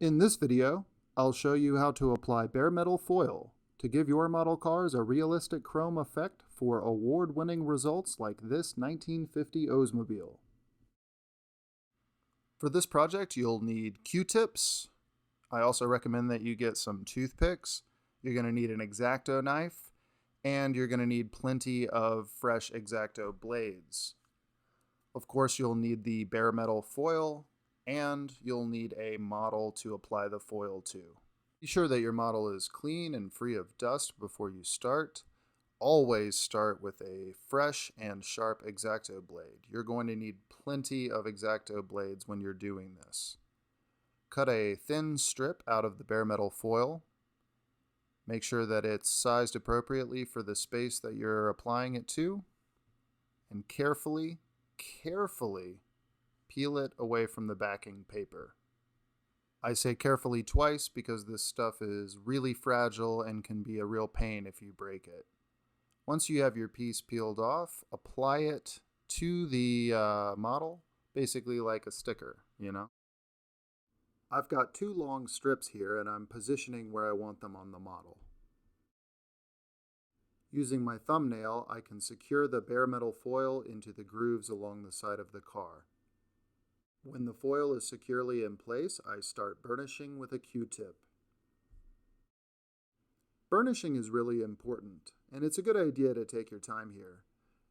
In this video, I'll show you how to apply bare metal foil to give your model cars a realistic chrome effect for award-winning results like this 1950 Oldsmobile. For this project, you'll need Q-tips. I also recommend that you get some toothpicks. You're going to need an X-Acto knife, and you're going to need plenty of fresh X-Acto blades. Of course, you'll need the bare metal foil, and you'll need a model to apply the foil to. Be sure that your model is clean and free of dust before you start. Always start with a fresh and sharp X-Acto blade. You're going to need plenty of X-Acto blades when you're doing this. Cut a thin strip out of the bare metal foil. Make sure that it's sized appropriately for the space that you're applying it to, and carefully peel it away from the backing paper. I say carefully twice because this stuff is really fragile and can be a real pain if you break it. Once you have your piece peeled off, apply it to the model, basically like a sticker, I've got two long strips here and I'm positioning where I want them on the model. Using my thumbnail, I can secure the bare metal foil into the grooves along the side of the car. When the foil is securely in place, I start burnishing with a Q-tip. Burnishing is really important, and it's a good idea to take your time here.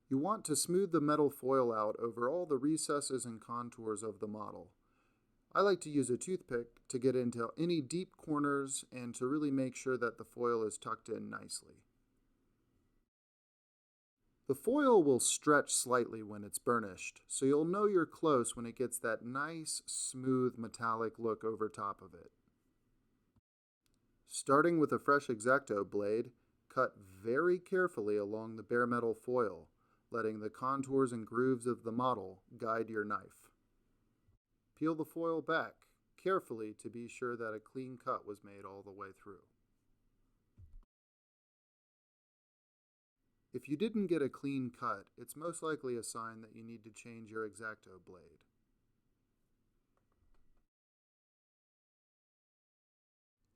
You want to smooth the metal foil out over all the recesses and contours of the model. I like to use a toothpick to get into any deep corners and to really make sure that the foil is tucked in nicely. The foil will stretch slightly when it's burnished, so you'll know you're close when it gets that nice, smooth, metallic look over top of it. Starting with a fresh X-Acto blade, cut very carefully along the bare metal foil, letting the contours and grooves of the model guide your knife. Peel the foil back carefully to be sure that a clean cut was made all the way through. If you didn't get a clean cut, it's most likely a sign that you need to change your X-Acto blade.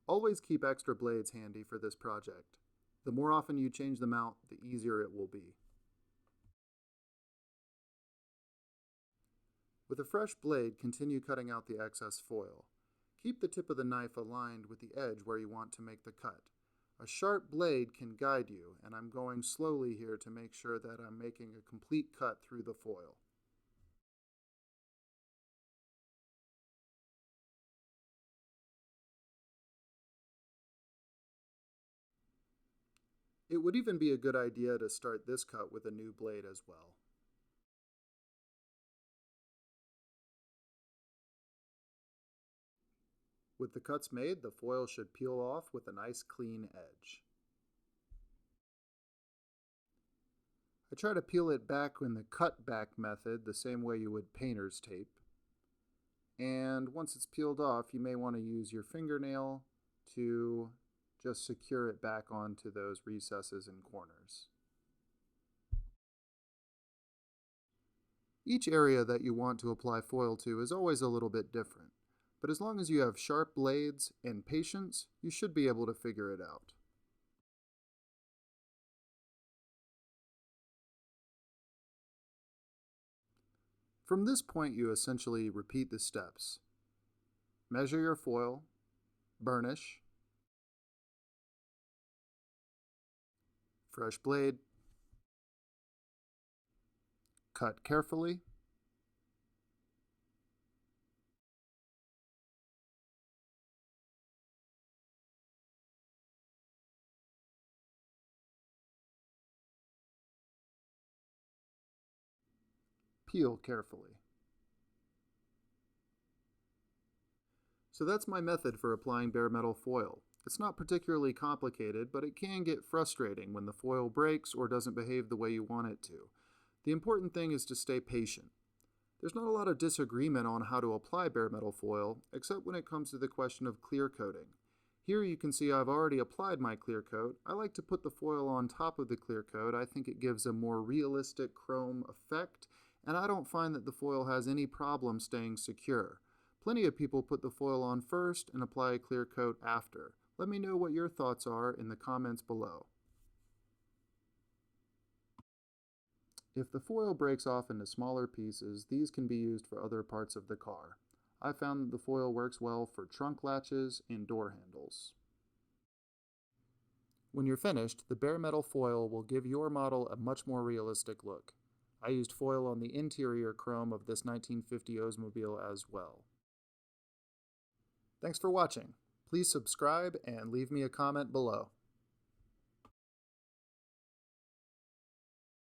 Always keep extra blades handy for this project. The more often you change them out, the easier it will be. With a fresh blade, continue cutting out the excess foil. Keep the tip of the knife aligned with the edge where you want to make the cut. A sharp blade can guide you, and I'm going slowly here to make sure that I'm making a complete cut through the foil. It would even be a good idea to start this cut with a new blade as well. With the cuts made, the foil should peel off with a nice clean edge. I try to peel it back in the cut back method, the same way you would painter's tape. And once it's peeled off, you may want to use your fingernail to just secure it back onto those recesses and corners. Each area that you want to apply foil to is always a little bit different, but as long as you have sharp blades and patience, you should be able to figure it out. From this point, you essentially repeat the steps. Measure your foil, burnish, fresh blade, cut carefully, peel carefully. So that's my method for applying bare metal foil. It's not particularly complicated, but it can get frustrating when the foil breaks or doesn't behave the way you want it to. The important thing is to stay patient. There's not a lot of disagreement on how to apply bare metal foil, except when it comes to the question of clear coating. Here you can see I've already applied my clear coat. I like to put the foil on top of the clear coat. I think it gives a more realistic chrome effect, and I don't find that the foil has any problem staying secure. Plenty of people put the foil on first and apply a clear coat after. Let me know what your thoughts are in the comments below. If the foil breaks off into smaller pieces, these can be used for other parts of the car. I found that the foil works well for trunk latches and door handles. When you're finished, the bare metal foil will give your model a much more realistic look. I used foil on the interior chrome of this 1950 Oldsmobile as well. Thanks for watching. Please subscribe and leave me a comment below.